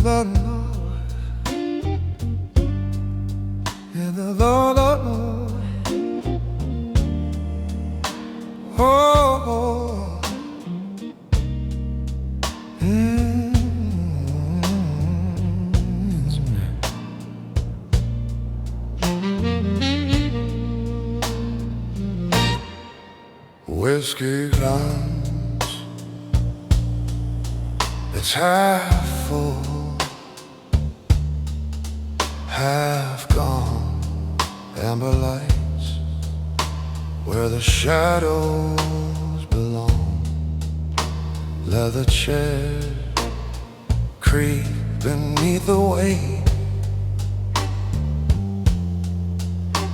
the Lord, yeah, the Lord, Lord, Lord. Oh, whiskey glass, it's half full, half gone. Amber lights where the shadows belong. Leather chairs creep beneath the weight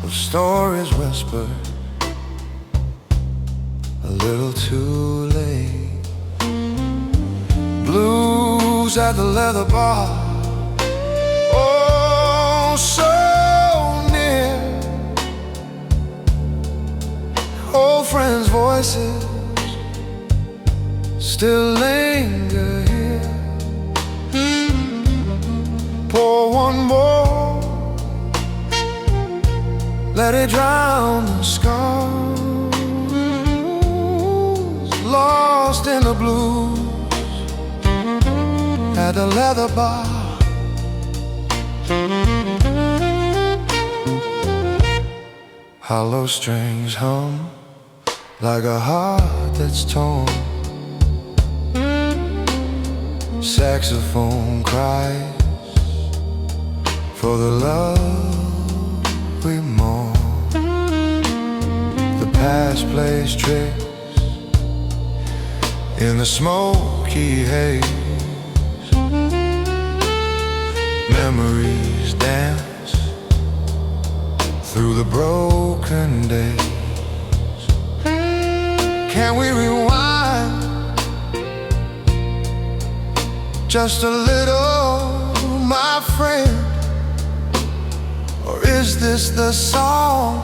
of stories whispered a little too late. Blues at the leather bar, oh, so near. Old friends' voices still linger here. Pour one more, let it drown the scars. Lost in the blues at the leather bar. Hollow strings hum like a heart that's torn. Saxophone cries for the love we mourn. The past plays tricks in the smoky haze. Memories dance through the broken days. Can we rewind just a little, my friend? Or is this the song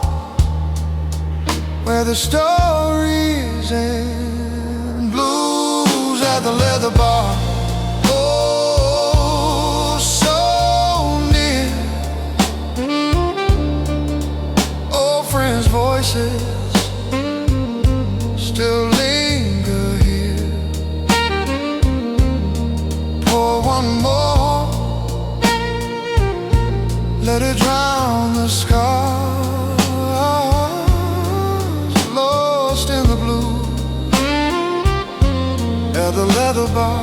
where the stories end? Blues at the leather bar, oh, so near. Old friends' voices still linger here. Pour one more, let it drown the scars. Lost in the blue at the leather bar.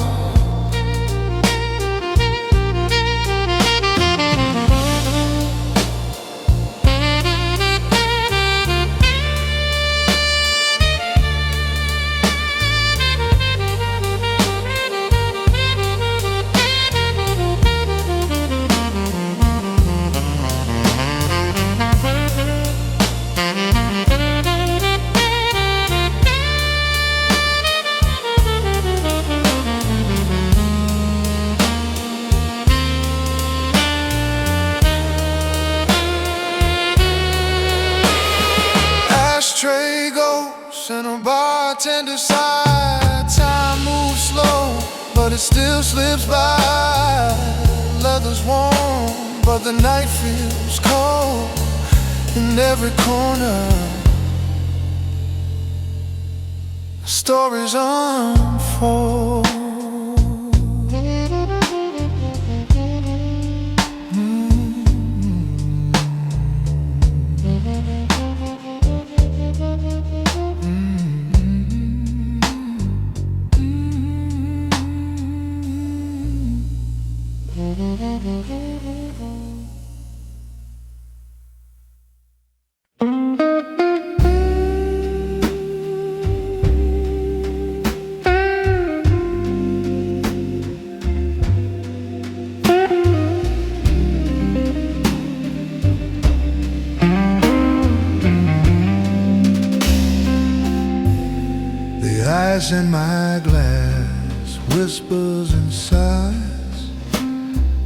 Ashtray ghosts and a bartender side. Time moves slow, but it still slips by. Leather's warm, but the night feels cold. In every corner, stories unfold. Ice in my glass whispers and sighs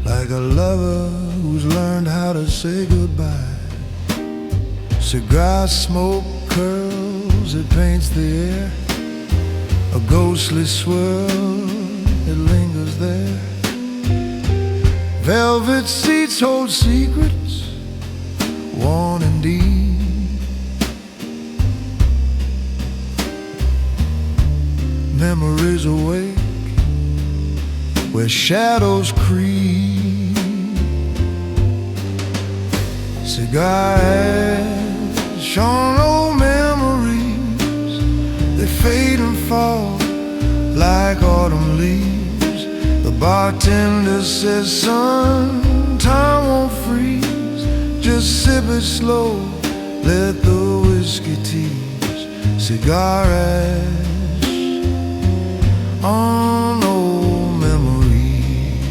like a lover who's learned how to say goodbye. Cigar smoke curls, it paints the air. A ghostly swirl, it lingers there. Velvet seats hold secrets, worn and deep. Memories awake where shadows creep. Cigar ash on old memories, they fade and fall like autumn leaves. The bartender says, son, time won't freeze. Just sip it slow, let the whiskey tease. Cigar ash on old memories.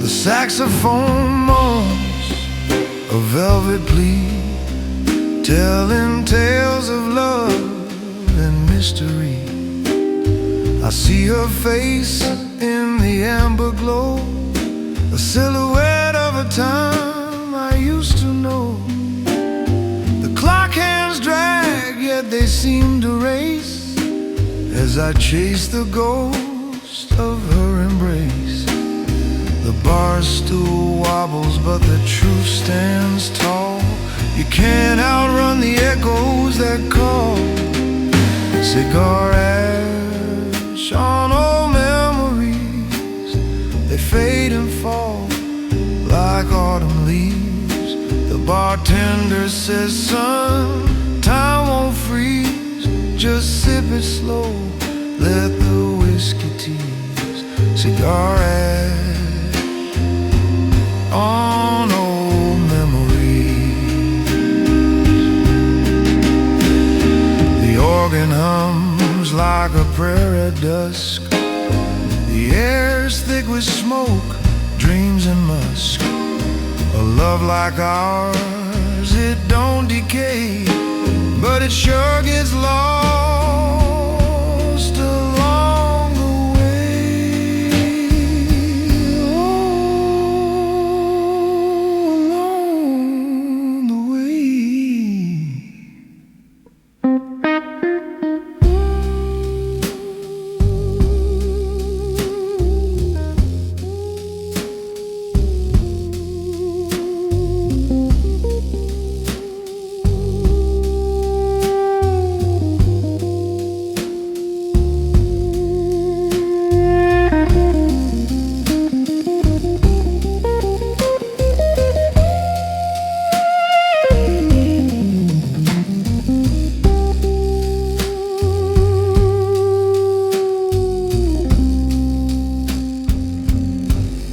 The saxophone moans a velvet plea, telling tales of love and mystery. I see her face in the amber glow, a silhouette of a time I used to know. The clock hands drag, yet they seem to race as I chase the ghost of her embrace. The bar stool wobbles, but the truth stands tall. You can't outrun the echoes that call. Cigar ash on old memories, they fade and fall like autumn leaves. The bartender says, son, time won't freeze. Just sip it slow, let the whiskey tease. Cigar ash on old memories. The organ hums like a prayer at dusk. The air's thick with smoke, dreams and musk. A love like ours, it don't decay, but it sure gets lost along the way.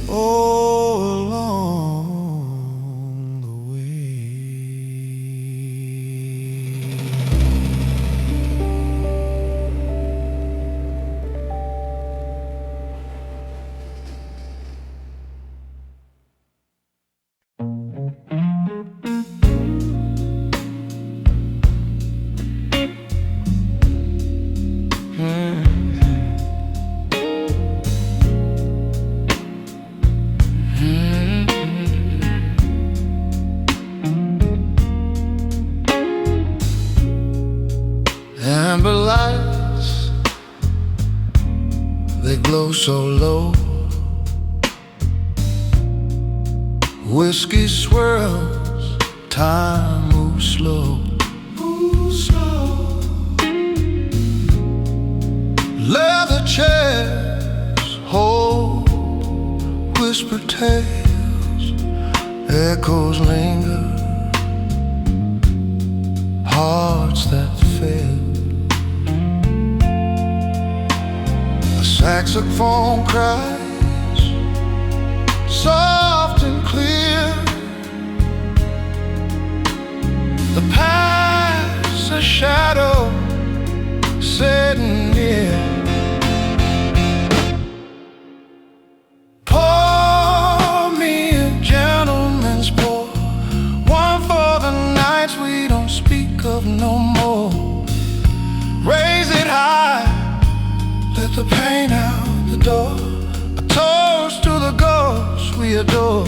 Oh, along the way. Amber lights, they glow so low. Whiskey swirls, time moves slow. Leather chairs hold whispered tales. Echoes linger, hearts that fail. A saxophone cries, soft and clear. The past a shadow sitting near. Pour me a gentleman's pour, one for the nights we don't speak of no more. Raise it high, let the pain out the door. A toast to the ghosts we adore.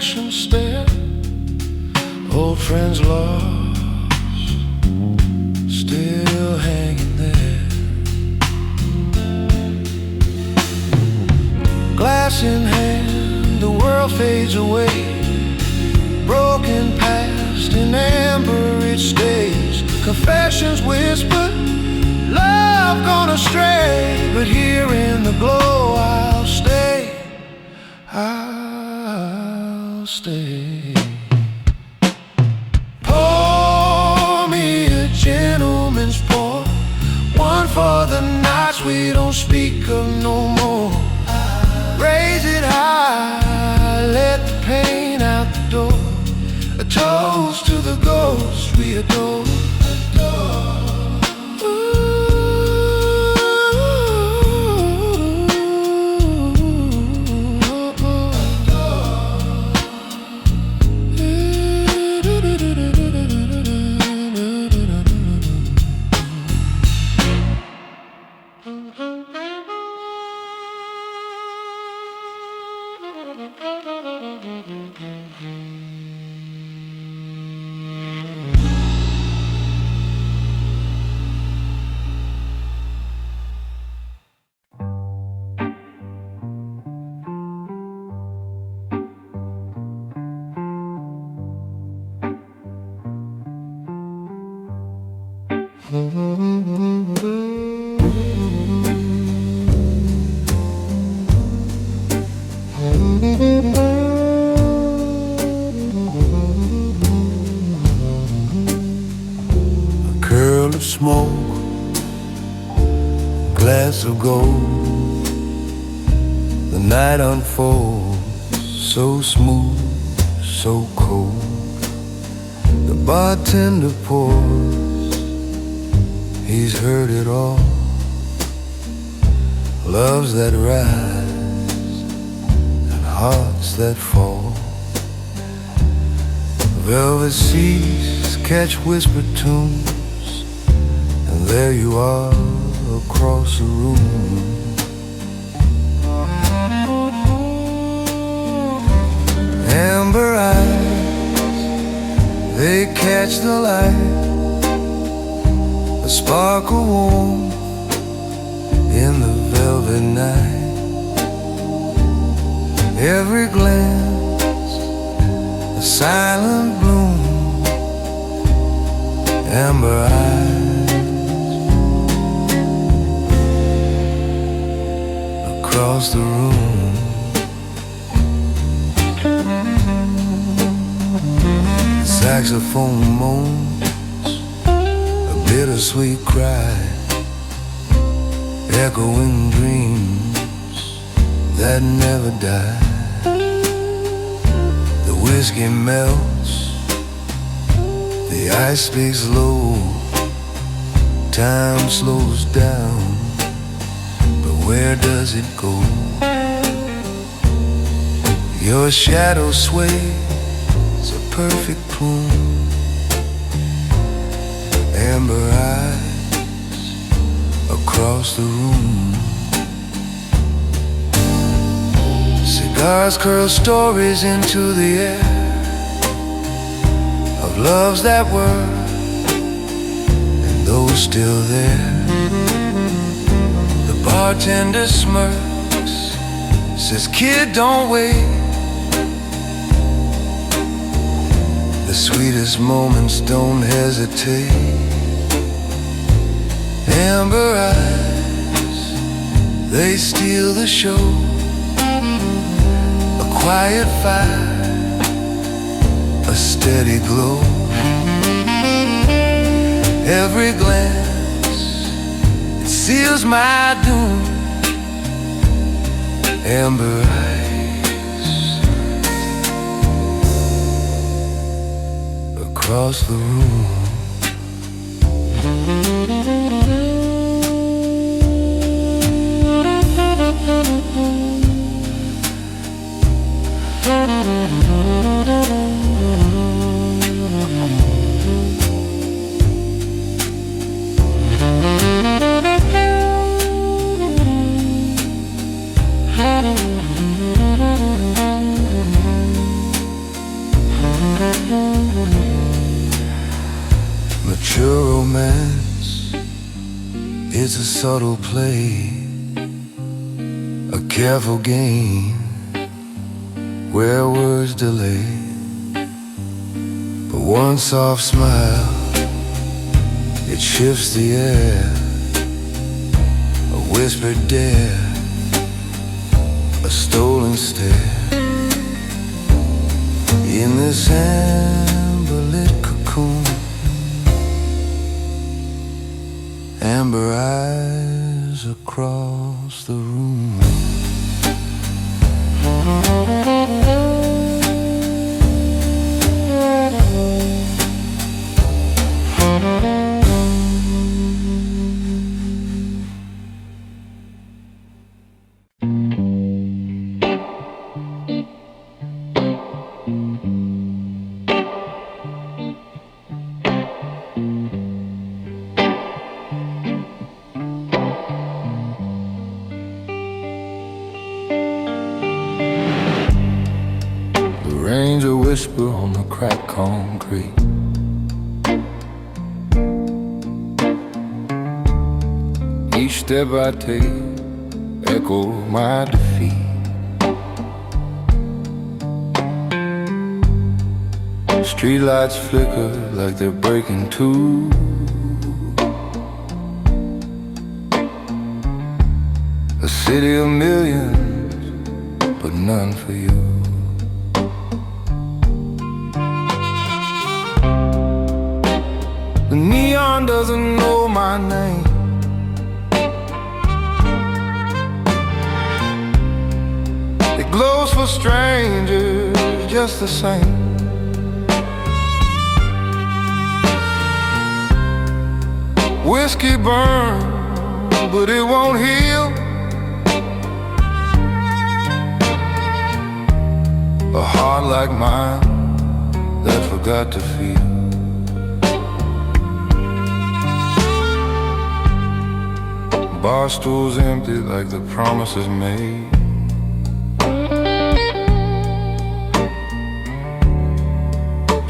reflection stare, old friends lost, still hanging there. Glass in hand, the world fades away, broken past in amber it stays. Confessions whisper, love gone astray, but here in the glow I'll stay, I'll stay. Pour me a gentleman's pour, one for the nights we don't speak of no more. Raise it high, let the pain out the door, a toast to the ghosts we adore. Smoke, glass of gold, the night unfolds, so smooth, so cold. The bartender pours, he's heard it all. Loves that rise and hearts that fall. Velvet seas catch whispered tunes, and there you are across the room. Amber eyes, they catch the light, a sparkle warm in the velvet night. Every glance, a silent bloom. Amber eyes across the room. Saxophone moans, a bittersweet cry, echoing dreams that never die. The whiskey melts, the ice speaks low, time slows down, but where does it go? Your shadow sways, a perfect plume. Amber eyes across the room. Cigars curl stories into the air of loves that were and those still there. The bartender smirks, says, "Kid, don't wait." The sweetest moments don't hesitate. Amber eyes, they steal the show. A quiet fire, a steady glow. Every glance, it seals my doom. Amber eyes across the room. True romance is a subtle play, a careful game where words delay. But one soft smile, it shifts the air, a whispered dare, a stolen stare. In this amber-lit cocoon, amber eyes across the room. Ranger whisper on the cracked concrete. Each step I take echo my defeat. Streetlights flicker like they're breaking too. A city of millions, but none for you. The neon doesn't know my name. It glows for strangers just the same. Whiskey burns, but it won't heal. A heart like mine that forgot to feel. Bar stools empty like the promises made.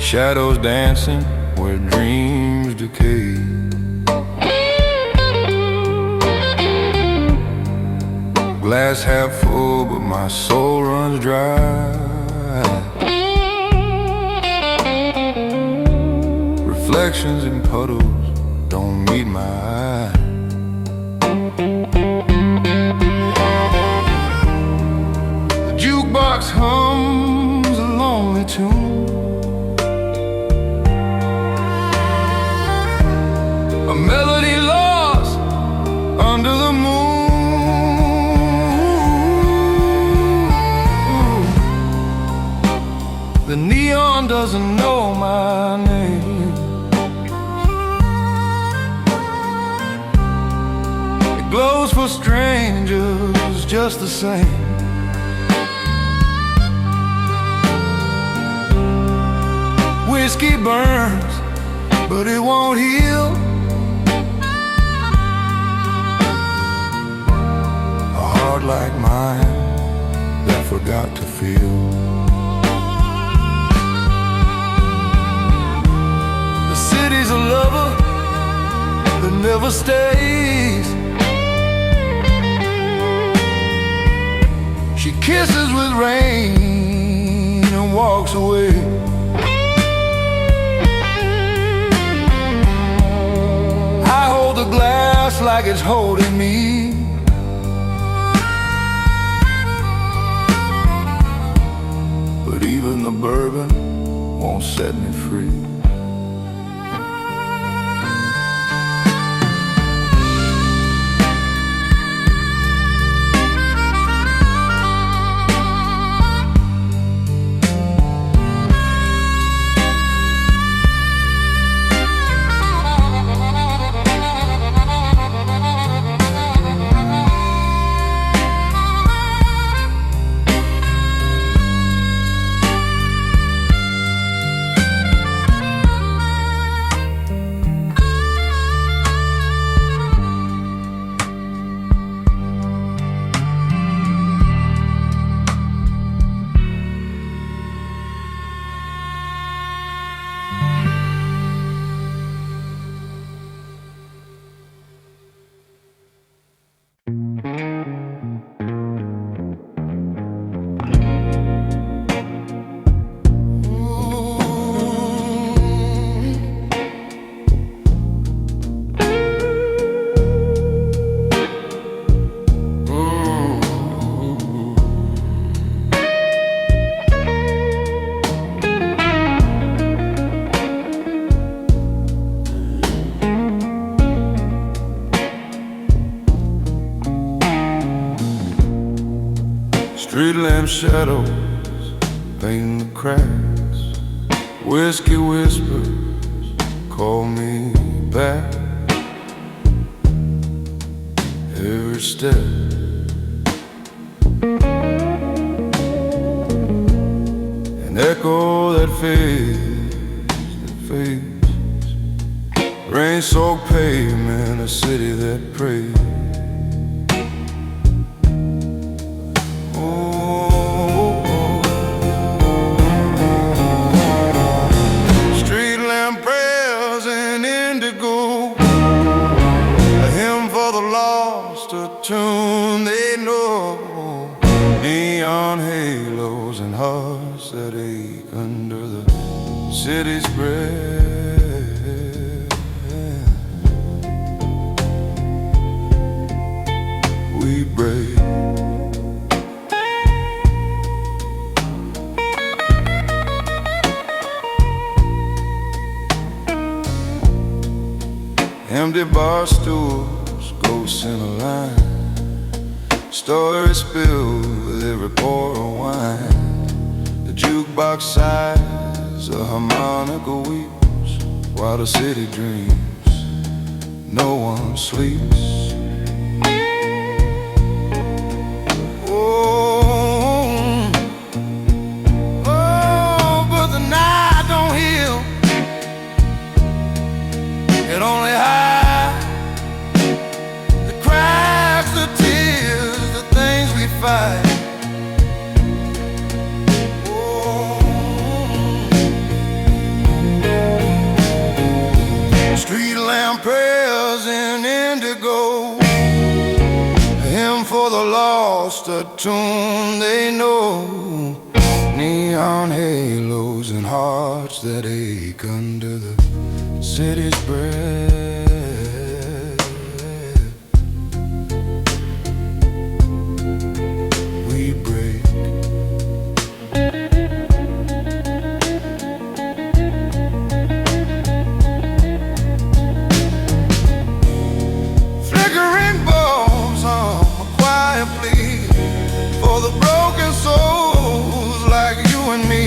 Shadows dancing where dreams decay. Glass half full but my soul runs dry. Reflections in puddles don't meet my eye. Jukebox hums a lonely tune. A melody lost under the moon. The neon doesn't know my name. It glows for strangers just the same. Whiskey burns, but it won't heal. A heart like mine that forgot to feel. The city's a lover that never stays. She kisses with rain and walks away. The glass like it's holding me. But even the bourbon won't set me free. Streetlamp shadows paint the cracks. Whiskey whispers call me back. Every step an echo that fades, that fades. Rain-soaked pavement, a city that prays. Streetlamp prayers in indigo, a hymn for the lost, a tune they know. Neon halos and hearts that ache under the city's breath. We break. Empty bar stools, ghosts in a line. Stories spilled with every pour of wine. The jukebox sighs, a harmonica weeps, while the city dreams, no one sleeps. But the night don't heal, it only hides the cracks, the tears, the things we fight. Streetlamp prayers in indigo, a hymn for the lost, a tune they know. Neon halos and hearts that ache under the city's breath. We break. Flickering bulbs on a quiet plea for the broken souls like you and me.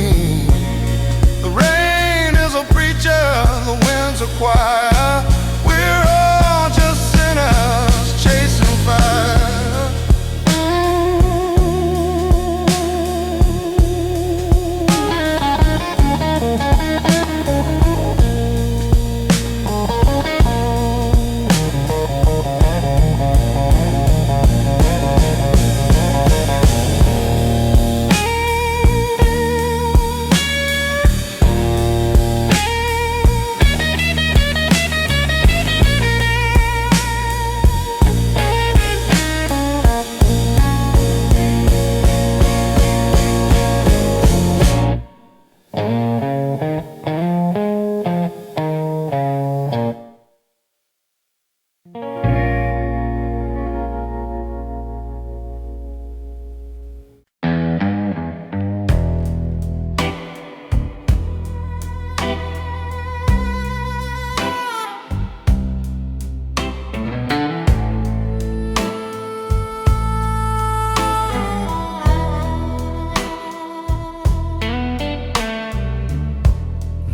The rain is a preacher, the wind's a choir. We're all just sinners chasing fire.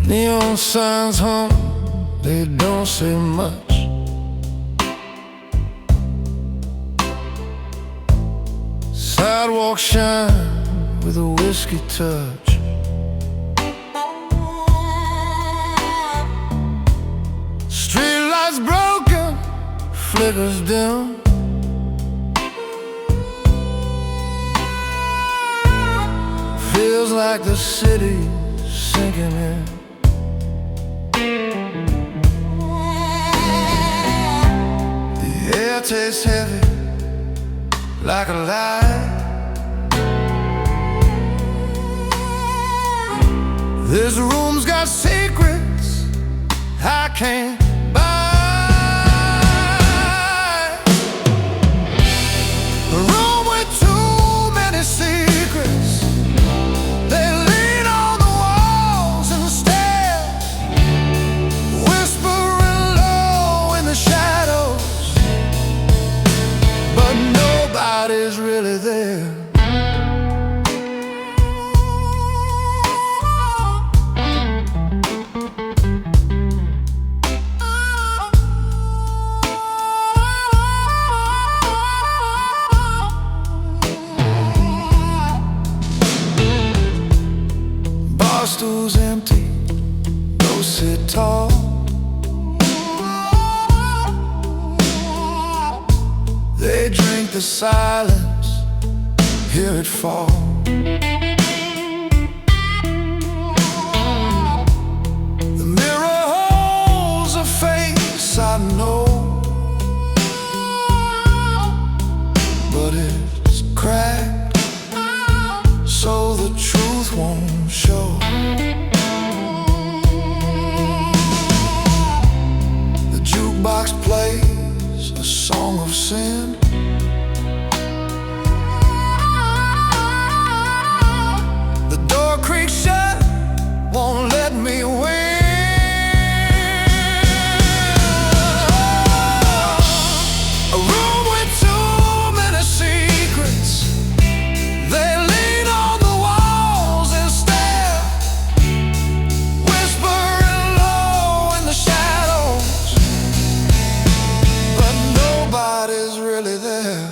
Neon signs hum, they don't say much. Sidewalk shine with a whiskey touch. Street lights broken, flickers dim. Feels like the city's sinking in. The air tastes heavy like a lie. This room's got secrets I can't buy. A room with too many secrets. They lean on the walls and stare, whispering low in the shadows, but nobody's really there. Bar stools empty, those sit tall. They drink the silence, hear it fall. The mirror holds a face I know, but it's cracked, so the truth won't show. The jukebox plays a song of sin. The door creaks shut, won't let me win. A room with too many secrets. They lean on the walls and stare, whispering low in the shadows, but nobody's really there.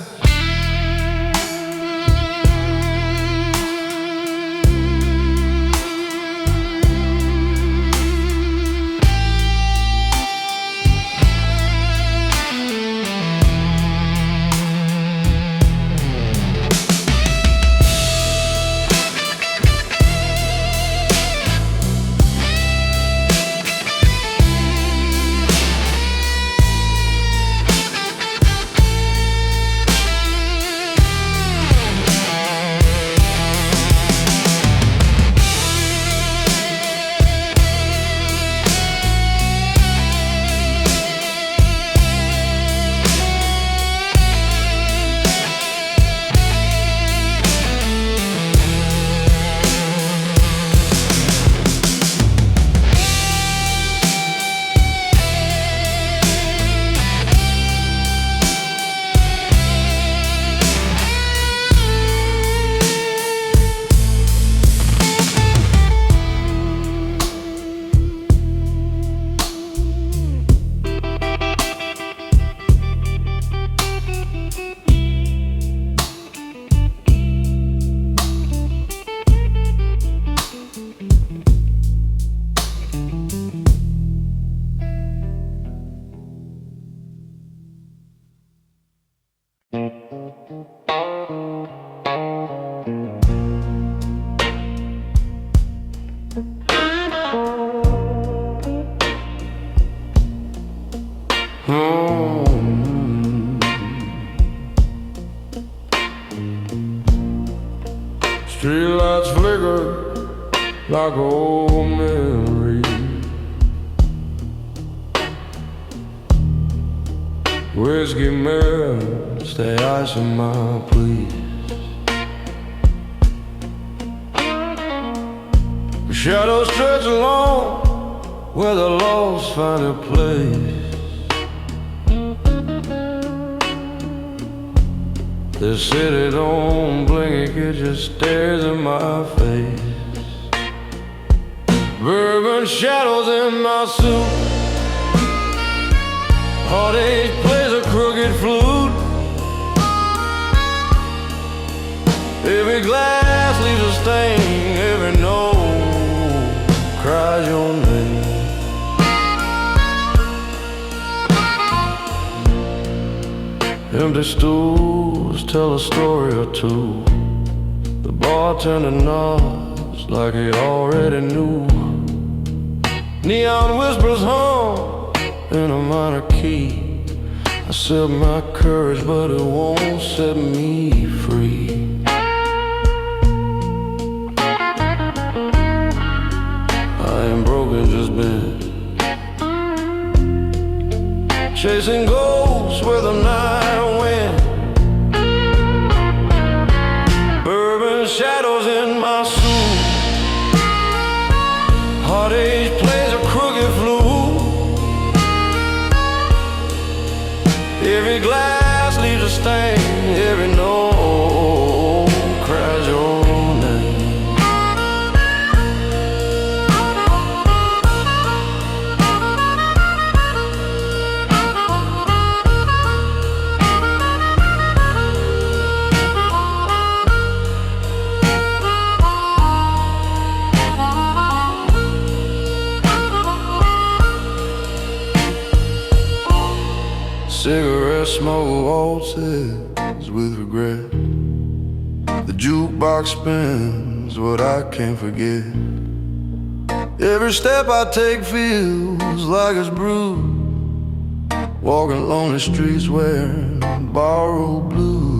Streetlights flicker like old memories. Whiskey melts the ice in my please. The shadows stretch along where the lost find a place. The city don't blink, it just stares in my face. Bourbon shadows in my suit. Heartache plays a crooked flute. Every glass leaves a stain, every note cries your name. Empty stools tell a story or two. The bartender nods like he already knew. Neon whispers hum in a minor key. I set my courage, but it won't set me free. I ain't broken, just been chasing ghosts where the night went. Bourbon shadows in my suit. Heartache plays a crooked flute. Every glass leaves a stain, every note cries your name. where smoke waltzes with regret. The jukebox spins what I can't forget. Every step I take feels like it's brewed. Walking lonely streets wearing borrowed blue.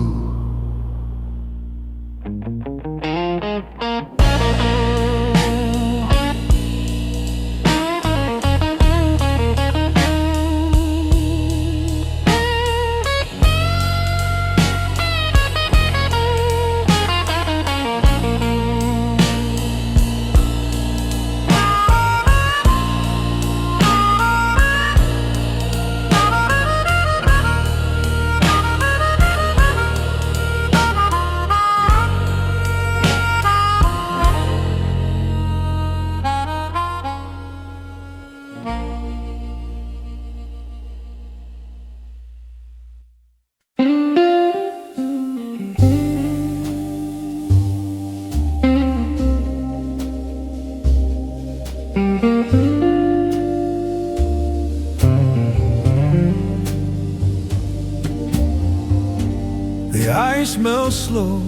The ice melts slow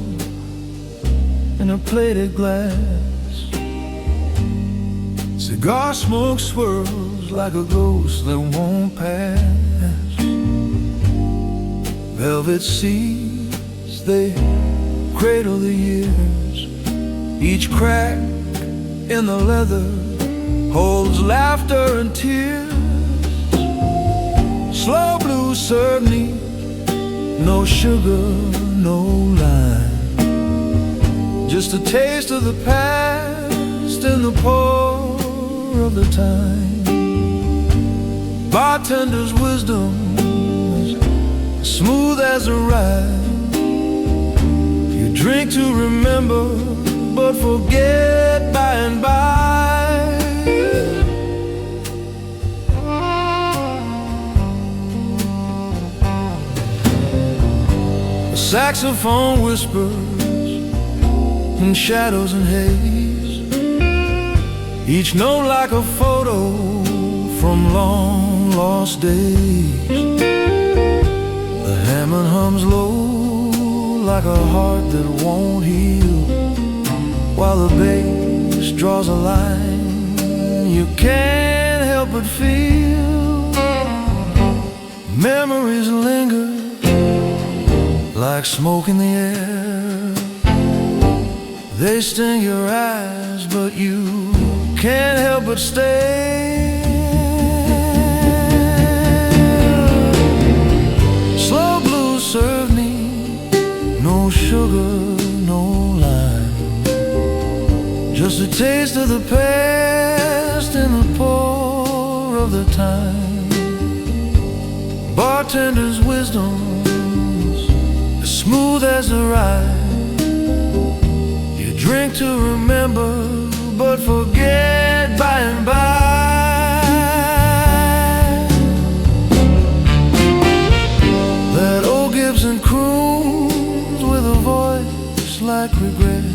in a plated glass. Cigar smoke swirls like a ghost that won't pass. Velvet seas, they cradle the years. Each crack in the leather holds laughter and tears. Slow blue serve neat, no sugar, no lime, just a taste of the past in the pour of the time. Bartender's wisdom is smooth as a ride. You drink to remember, but forget by and by. Saxophone whispers in shadows and haze, each note like a photo from long lost days. The Hammond hums low like a heart that won't heal, while the bass draws a line you can't help but feel. Memories linger like smoke in the air. They sting your eyes, but you can't help but stare. Slow blues serve me, no sugar, no lime, just a taste of the past in the pour of the time. Bartender's wisdom, smooth as the ride. You drink to remember, but forget by and by. That old Gibson croons with a voice like regret,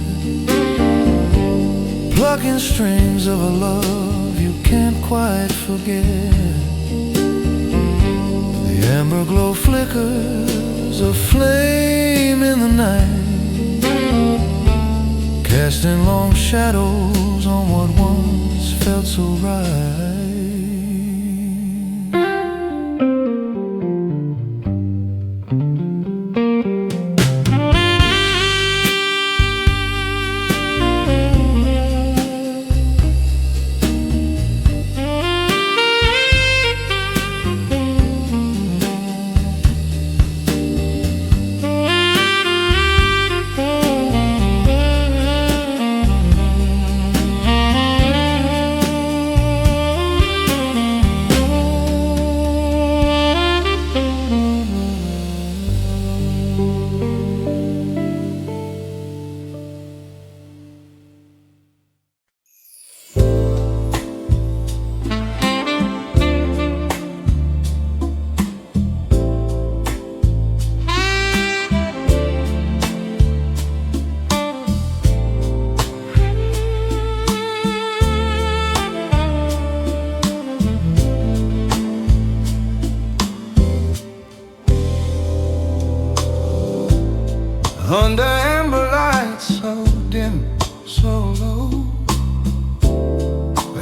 plucking strings of a love you can't quite forget. The amber glow flickers, a flame in the night, casting long shadows on what once felt so right.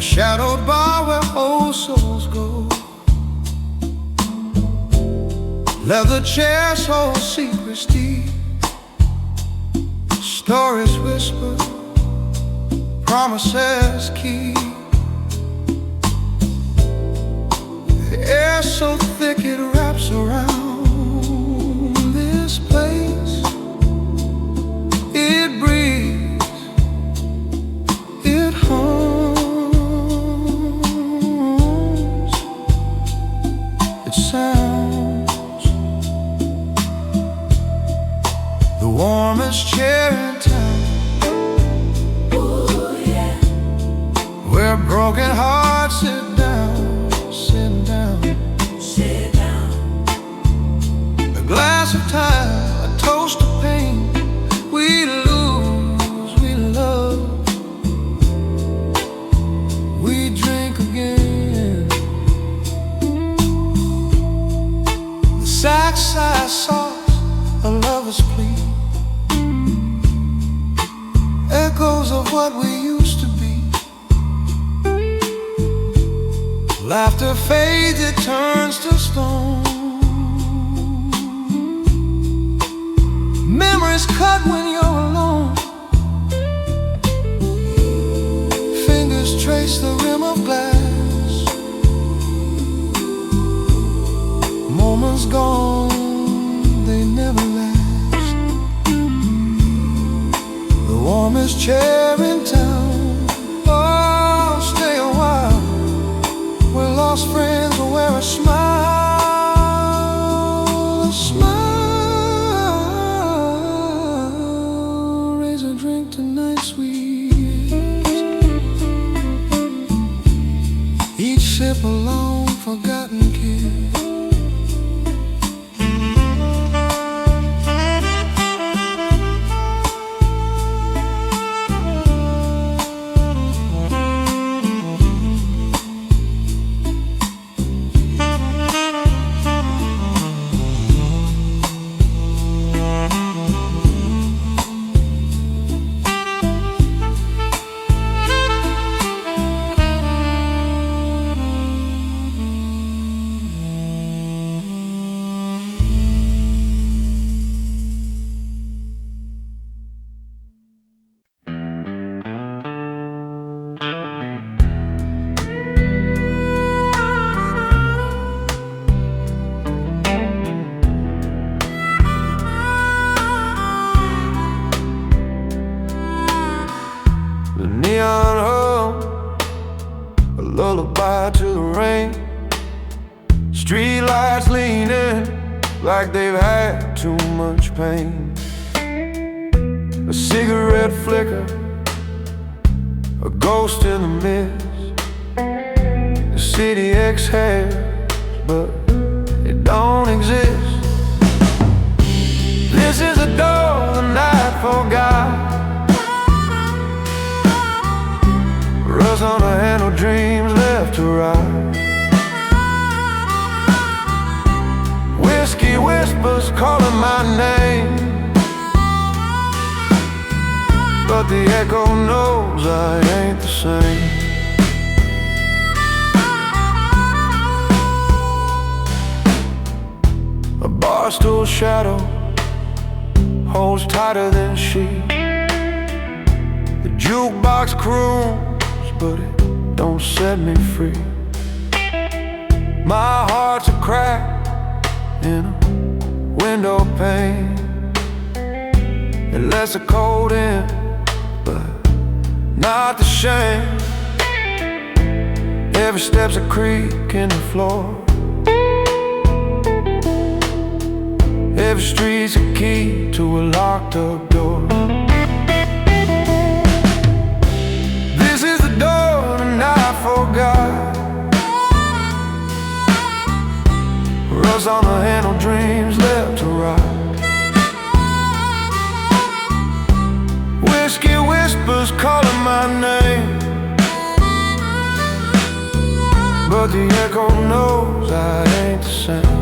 shadowed bar where old souls go. Leather chairs hold secrets deep, stories whisper, promises keep. The air so thick it wraps around this place. It breathes, it hums, it sounds. The warmest chair in town. Ooh, yeah. Where broken hearts sit down, sit down, sit down. A glass of time, a toast of pain. We lose, we love, we drink again. The sax sighs soft, a lover's plea, echoes of what we used to be. Laughter fades, it turns to stone. Memories cut when you're alone. Fingers trace the rim of glass. Moments gone, they never last. The warmest chair in town. Oh, stay a while. We're lost friends, we'll wear a smile, a smile. Raise a drink tonight, sweet. Each sip a long forgotten kiss. Neon hum, a lullaby to the rain. Streetlights leaning like they've had too much pain. A cigarette flicker, a ghost in the mist. The city exhales, but it don't exist. This is the door the night forgot. Rust on the handle, dreams left to rot. Whiskey whispers calling my name, but the echo knows I ain't the same. A bar stool shadow holds tighter than she. The jukebox croons, but it don't set me free. My heart's a crack in a window pane. It lets the cold in, but not the shame. Every step's a creak in the floor. Every street's a key to a locked up door. This is the door and I forgot. Rust on the handle, dreams left to rot. Whiskey whispers calling my name, but the echo knows I ain't the same.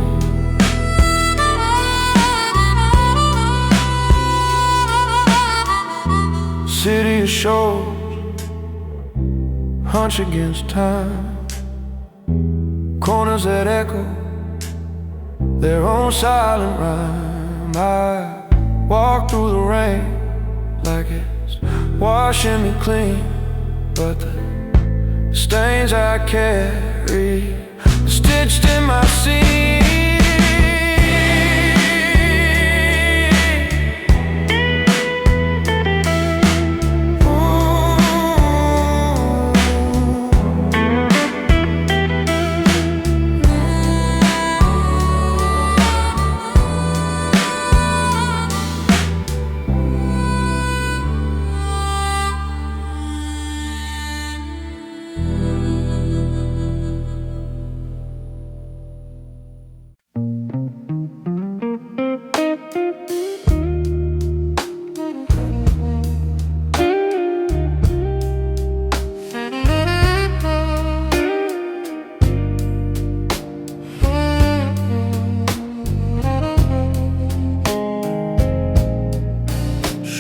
City of shows, hunch against time. Corners that echo their own silent rhyme. I walk through the rain like it's washing me clean, but the stains I carry are stitched in my seam.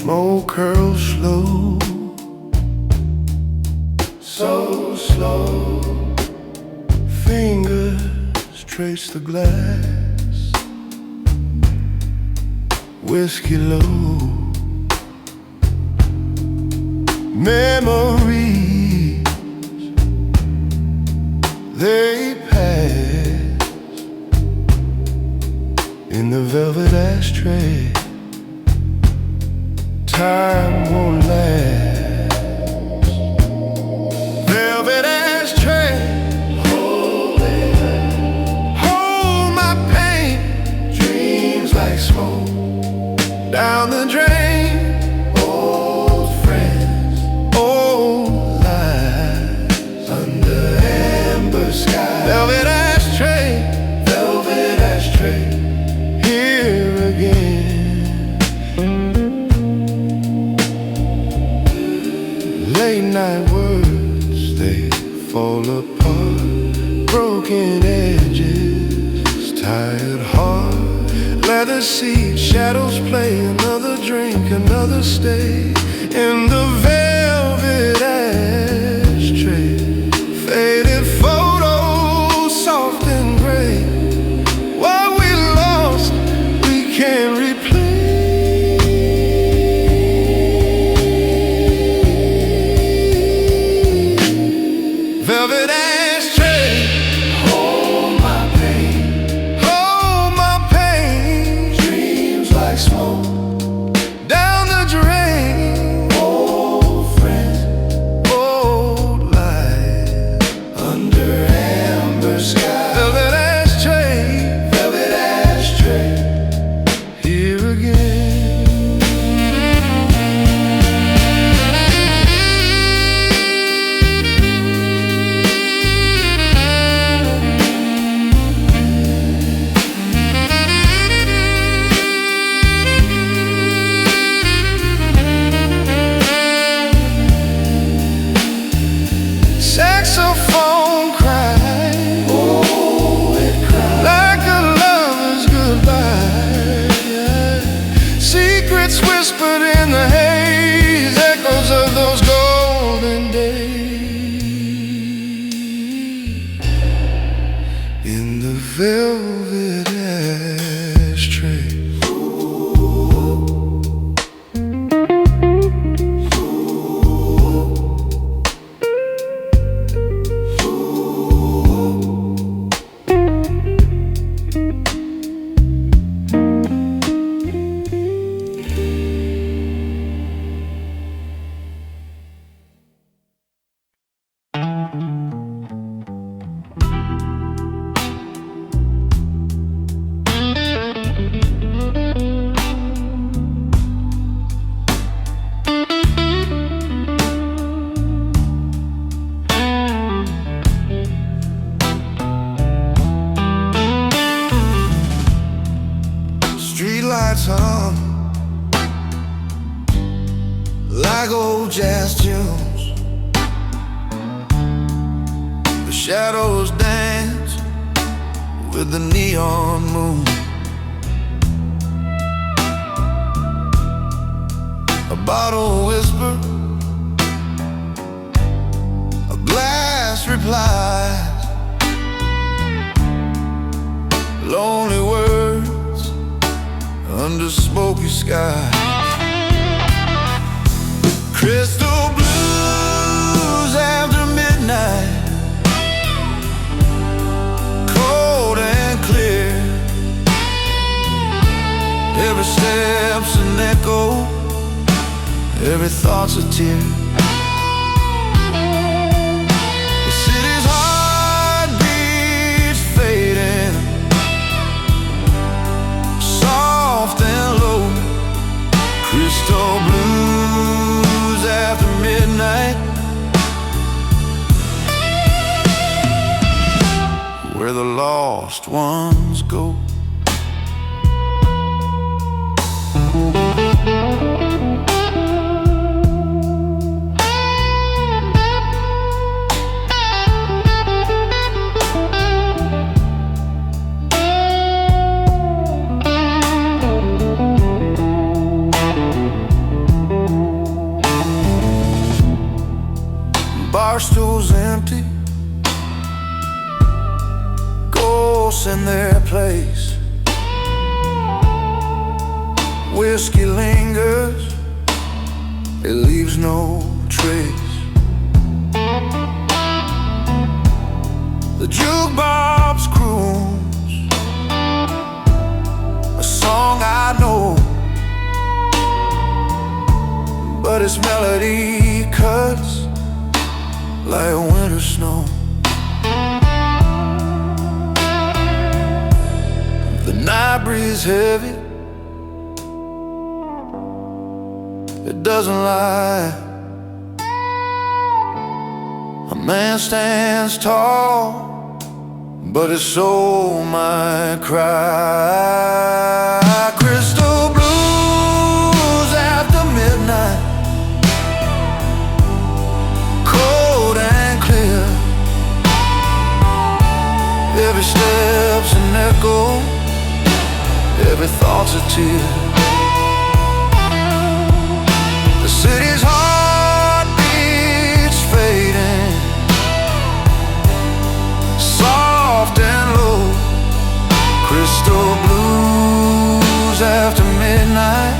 Smoke curls slow, so slow. Fingers trace the glass, whiskey low. Memories, they pass in the velvet ashtray. Time won't last. Velvet ashtray, hold my pain. Dreams like smoke down the drain. Old friends, old lies under amber skies. Velvet ashtray, here again. Late night words, they fall apart. Broken edges, tired heart. Leather seat, shadows play. Another drink, another stay in the velvet ashtray. Faded photos, soft and gray. What we lost, we can't replace. Velvet ashtray, hold my pain, hold my pain. Dreams like smoke down the drain. Old friends, old lies under amber sky. Velvet ashtray, here again. Saxophone cry, oh, it cries like a lover's goodbye. Secrets whispered in the haze, echoes of those golden days. In the velvet ashtray. Streetlights on like old jazz tunes. The shadows dance with the neon moon. A bottle whisper, a glass last replies, lonely words under smoky skies. Crystal blues after midnight, cold and clear. Every step's an echo, every thought's a tear. The city's heartbeats fading, soft and low. Crystal blues after midnight, where the lost ones go. Bar stools empty, ghosts in their place. Whiskey lingers, it leaves no trace. The jukebox croons a song I know, but its melody cuts like winter snow. The night breeze heavy, it doesn't lie. A man stands tall, but his soul might cry. Crystal blues after midnight, cold and clear. Every step's an echo, every thought's a tear. The city's heartbeats fading, soft and low. Crystal blues after midnight,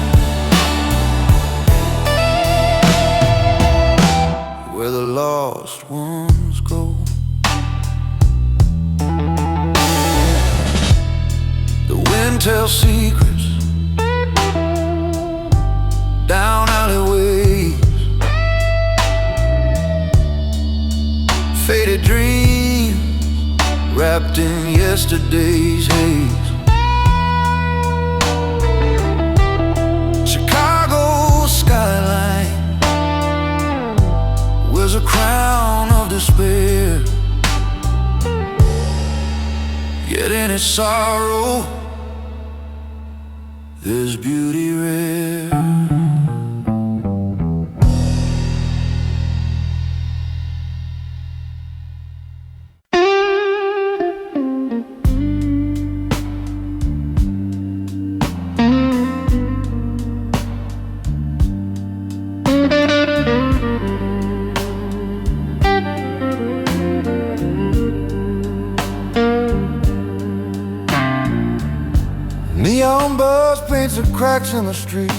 where the lost ones go. The wind tells secrets down alleyways, faded dreams wrapped in yesterday's haze. Chicago skyline wears a crown of despair, yet in its sorrow there's beauty rare. Neon bus paints the cracks in the street.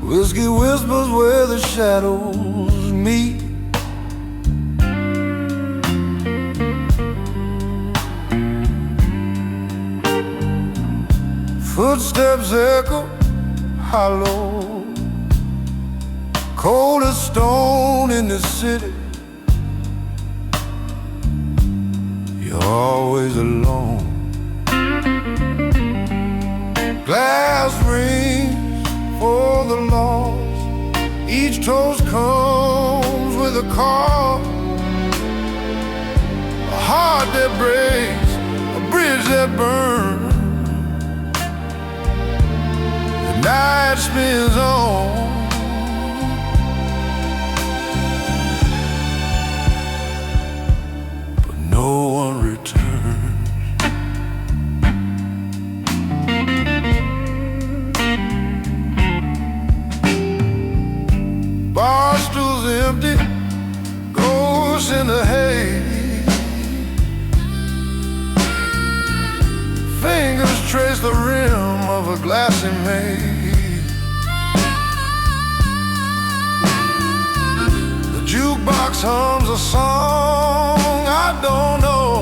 Whiskey whispers where the shadows meet. Footsteps echo hollow, cold as stone in the city. You're always alone. Glass rings for the lost, each toast comes with a call. A heart that breaks, a bridge that burns. The night spins on, but no one returns. Bar stools empty, go the glass he made. The jukebox hums a song I don't know,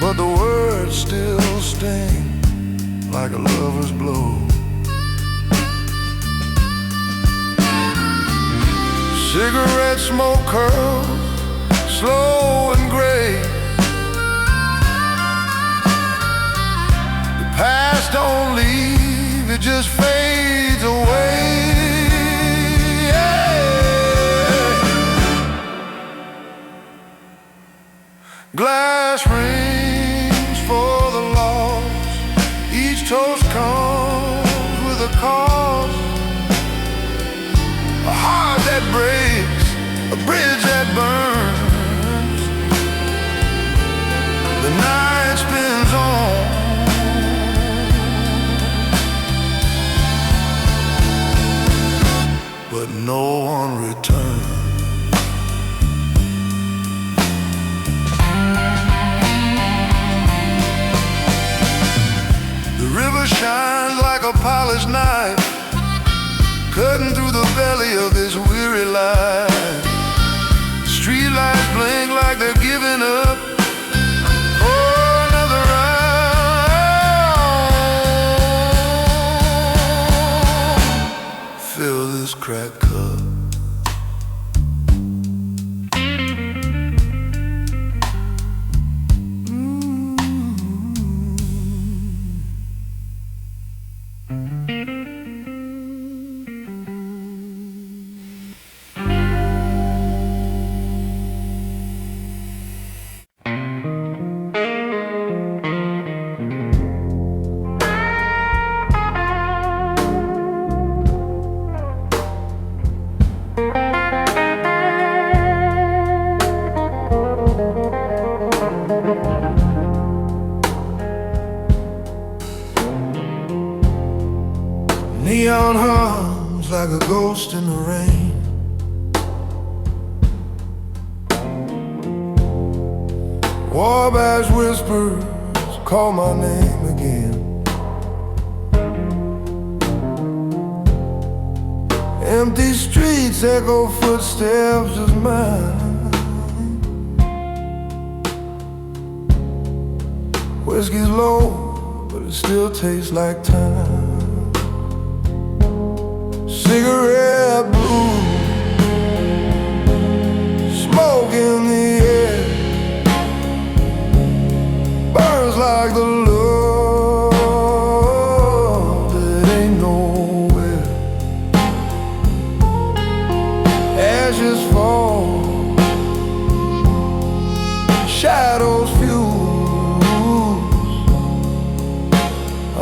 but the words still sting like a lover's blow. Cigarette smoke curls slow and gray. The past don't leave, it just fades away. Glass rings for the lost. Each toast comes with a cost. A heart that breaks, a bridge that burns. The night spins on, but no one returns. The river shines like a polished knife, cutting through the belly of this weary life. Street lights blink like they're giving up for another round. Fill this cracked cup. Neon hums like a ghost in the rain. Wabash whispers call my name again. Empty streets echo footsteps of mine. Whiskey's low, but it still tastes like time. Cigarette blue, smoke in the air, burns like the love that ain't nowhere. Ashes fall, shadows fuse.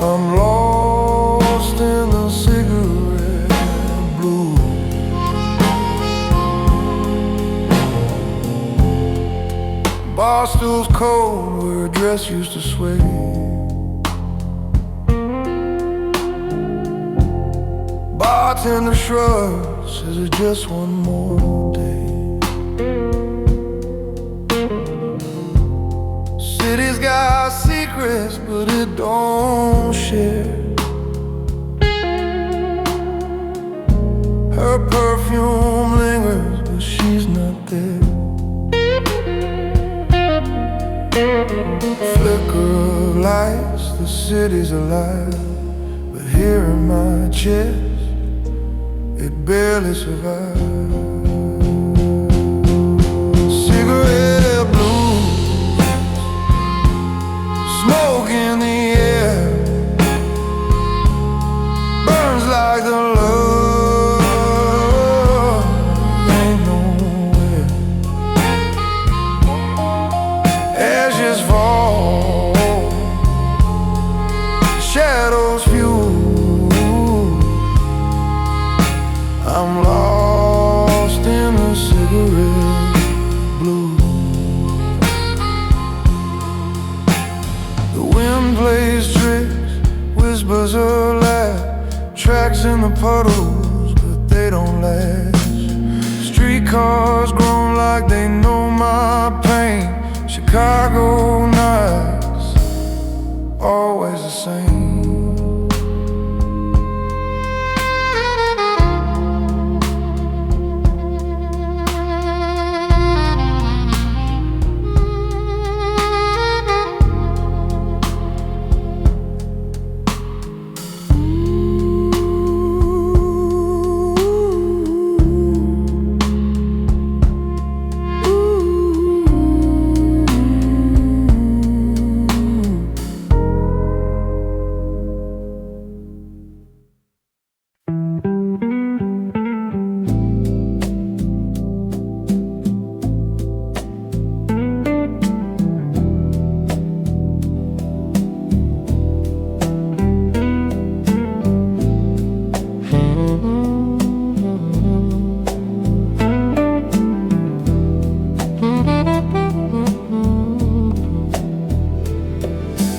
I'm lost in the cigarette. Bar stools cold where a dress used to sway. Bartender shrugs, says it's just one more day. City's got secrets, but it don't share. Her perfume lingers, but she's not there. Flicker of lights, the city's alive, but here in my chest, it barely survives. Cigarette blues, smoke in the air, burns like the love ain't nowhere. Ashes fall, shadows fuse. I'm lost in the cigarette blues. The wind plays tricks, whispers a laugh, tracks in the puddles, but they don't last. Streetcars groan like they know my pain. Chicago nights always the same.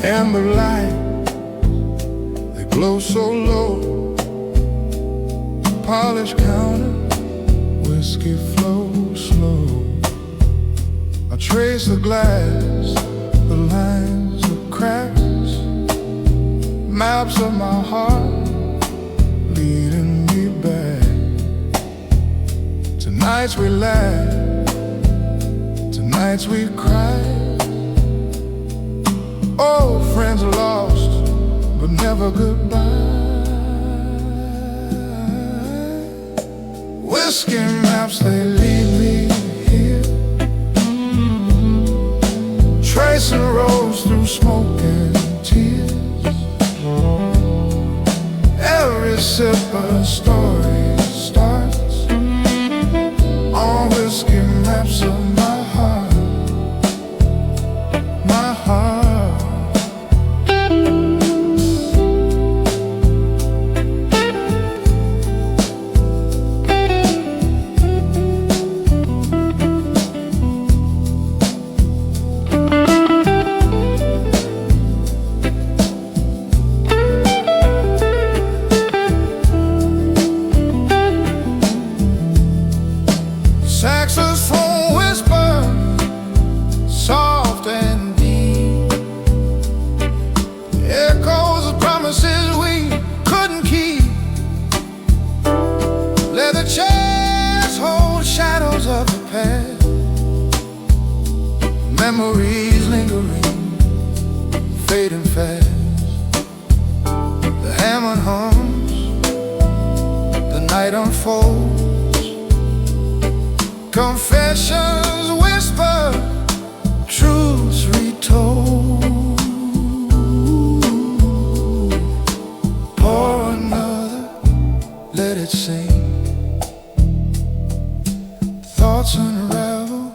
Amber light, they glow so low. Polished counter, whiskey flows slow. I trace the glass, the lines of cracks, maps of my heart leading me back. Tonight's we laugh, tonight's we cry. Old friends lost, but never goodbye. Whiskey maps, they lead me here, tracing roads through smoke and tears. Every sip a story starts on whiskey maps of my heart, my heart. Saxophone whisper, soft and deep, echoes of promises we couldn't keep. Leather chairs hold shadows of the past, memories lingering, fading fast. The Hammond hums, the night unfolds. Confessions whisper, truths retold. Pour another, let it sing. Thoughts unravel,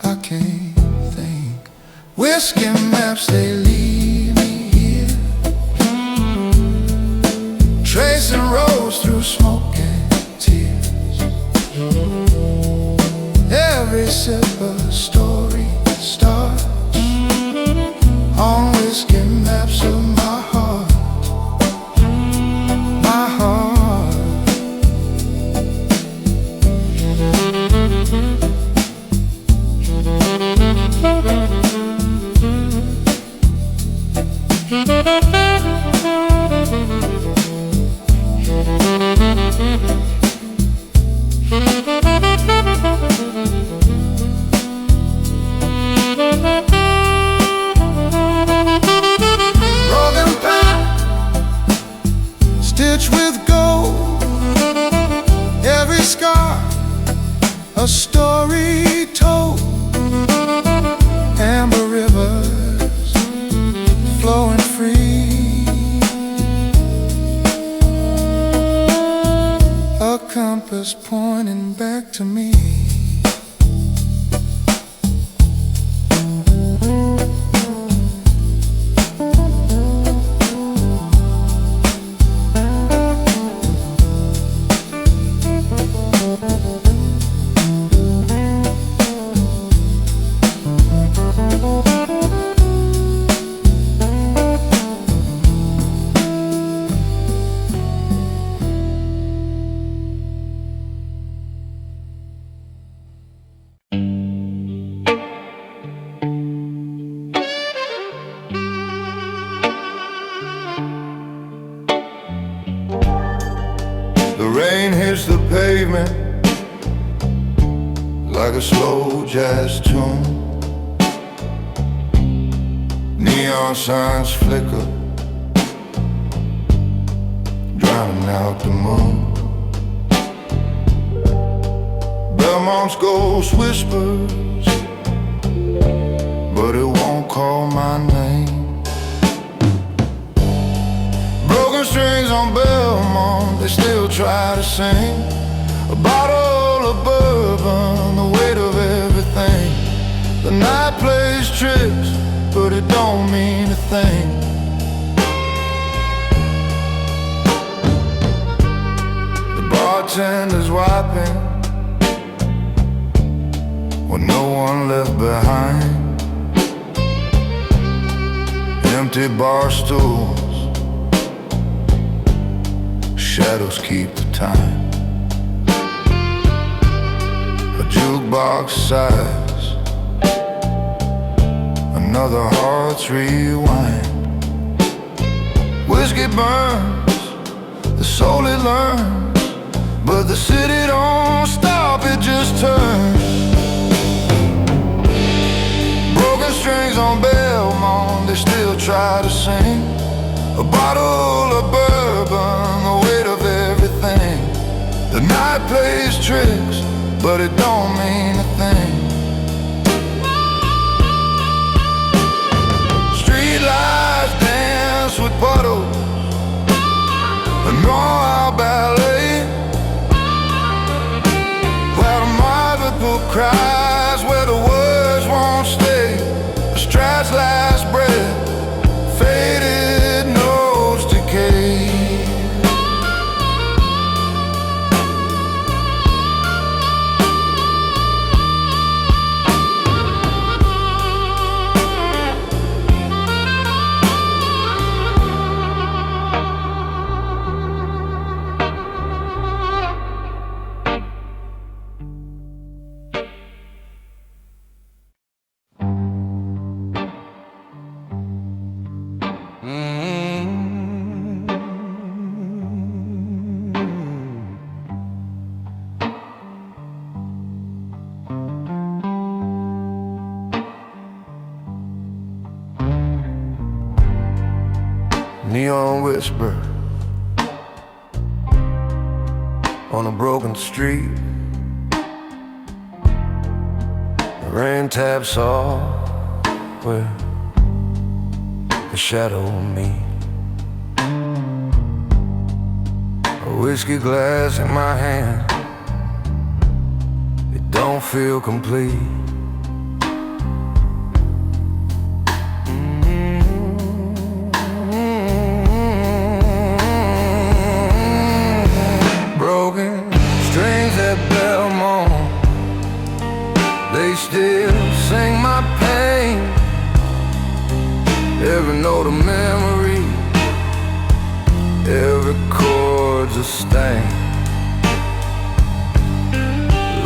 I can't think. Whiskey maps, they lead me here, tracing roads through smoke and tears. Every sip a story starts on whiskey maps of my heart, my heart. Stitched with gold, every scar a story told. Amber rivers flowing free, a compass pointing back to me. pavement like a slow jazz tune. Neon signs flicker, drowning out the moon. Belmont's ghost whispers, but it won't call my name. Broken strings on Belmont, they still try to sing. A bottle of bourbon, the weight of everything. The night plays tricks, but it don't mean a thing. The bartender's wiping with no one left behind. Empty bar stools, shadows keep the time. A jukebox sighs, another heart's rewind. Whiskey burns, the soul it learns, but the city don't stop, it just turns. Broken strings on Belmont, they still try to sing. A bottle of bourbon, the weight of everything. The night plays tricks, but it don't mean a thing. Street lights dance with puddles, a drawn-out ballet, where the marble cries, where the words won't stay. A Strat's last breath, faded notes decay. Neon whisper on a broken street. The rain taps off where the shadow meet. A whiskey glass in my hand, it don't feel complete. Still sing my pain, every note a memory, every chord's a stain.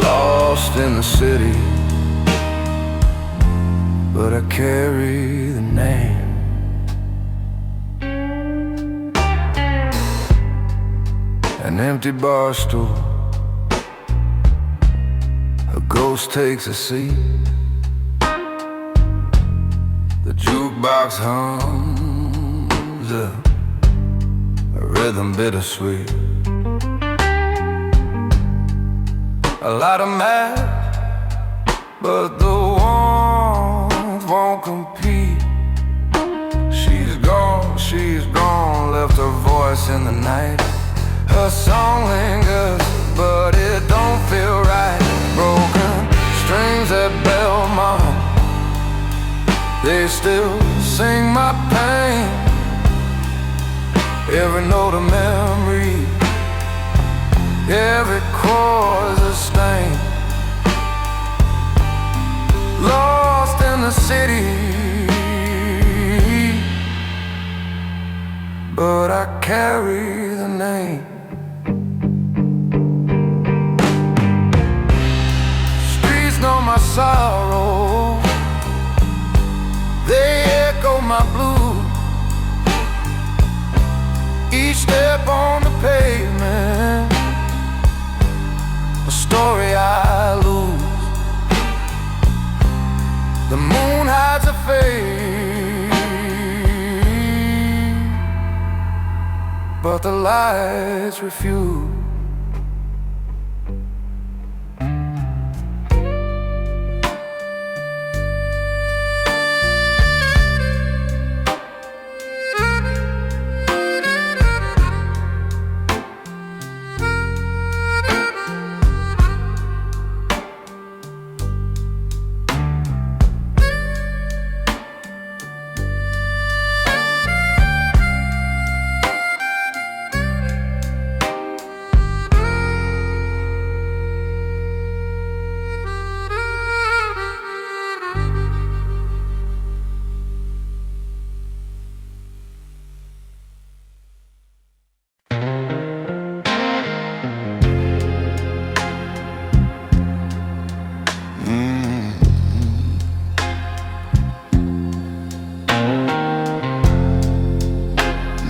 Lost in the city, but I carry the name. An empty bar stool, a ghost takes a seat. The jukebox hums a rhythm bittersweet. I light a match, but the warmth won't compete. She's gone, left her voice in the night. Her song lingers, but it don't feel right. Broken strings at Belmont, they still sing my pain. Every note a memory, every chord's a stain. Lost in the city, but I carry the name. Know my sorrow, they echo my blues. Each step on the pavement a story I lose. The moon hides a face, but the lights refuse.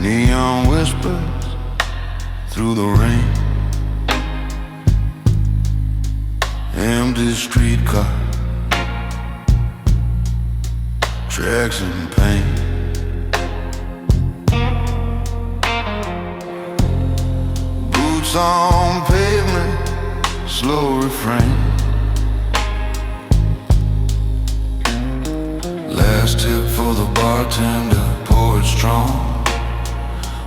Neon whispers through the rain, empty streetcar, tracks in pain. Boots on pavement, slow refrain. Last tip for the bartender, pour it strong.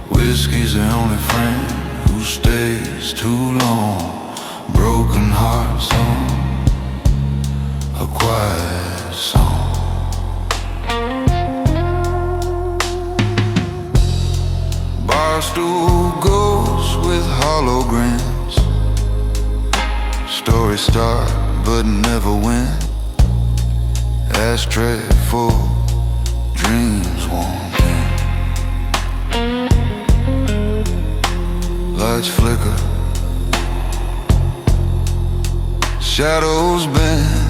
Whiskey's the only friend who stays too long. Broken heart song, a quiet song. Barstool ghosts with holograms. Stories start but never win. Ashtray full, dreams won't end. Lights flicker, shadows bend.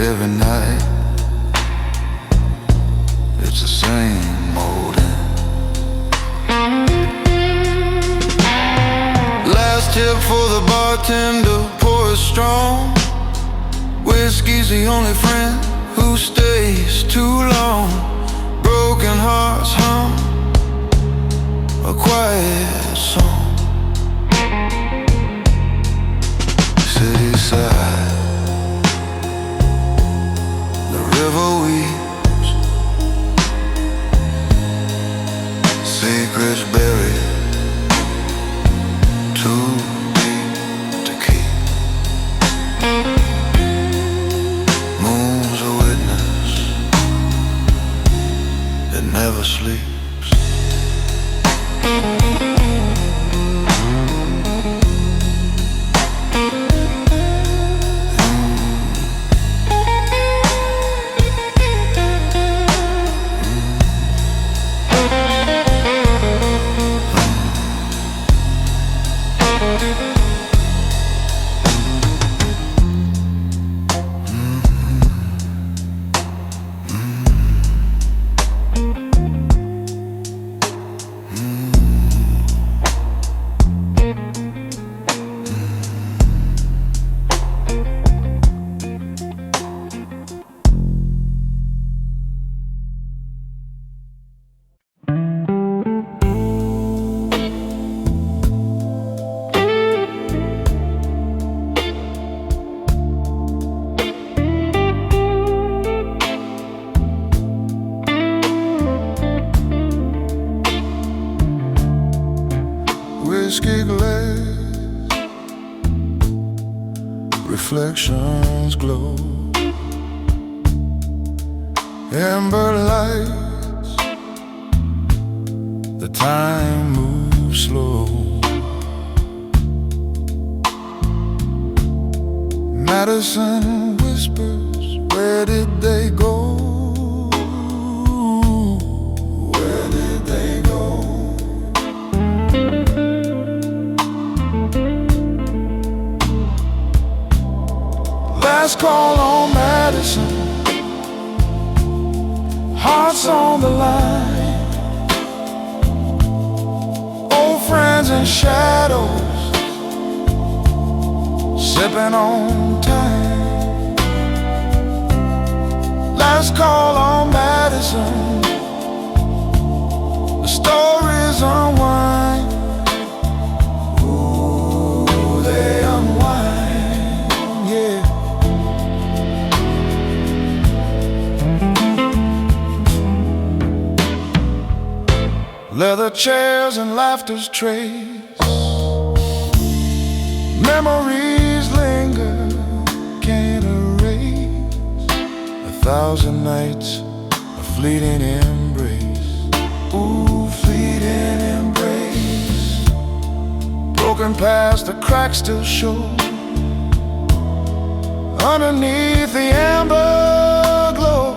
Every night it's the same old end. Last tip for the bartender, pour it strong. Whiskey's the only friend who stays too long. Broken hearts hum, a quiet song. City side, the river weeps. Secrets buried, too deep to keep. Moon's a witness that never sleeps. Whiskey glass, reflections glow. Amber lights, the time moves slow. Madison whispers, where did they go? Where did they go? Last call on Madison, hearts on the line. Old friends and shadows, sipping on time. Last call on Madison, the stories unwind. Ooh, they unwind, yeah. Leather chairs and laughter's trace, memories linger, can't erase. 1,000 nights, a fleeting embrace. Ooh, fleeting embrace. Broken past, the cracks still show underneath the amber glow.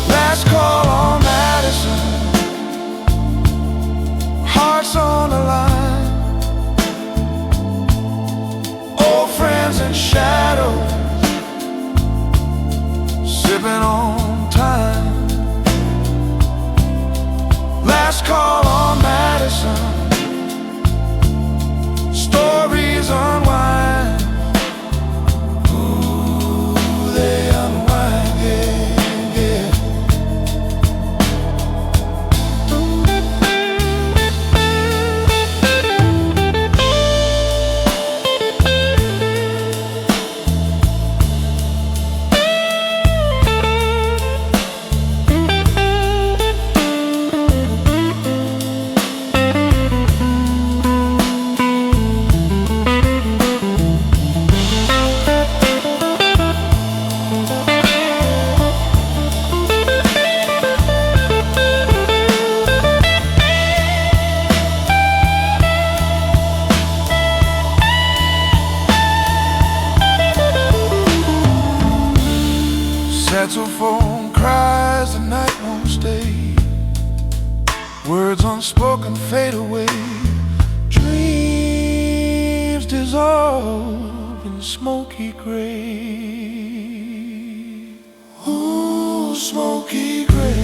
Last call on Madison, hearts on the line. Old friends in shadows, sipping on time. Last call on Madison, stories unwind. Ooh, they unwind, yeah, yeah. Saxophone cries, the night won't stay. Words unspoken fade away. Dreams dissolve in smoky gray. Ooh, smoky gray.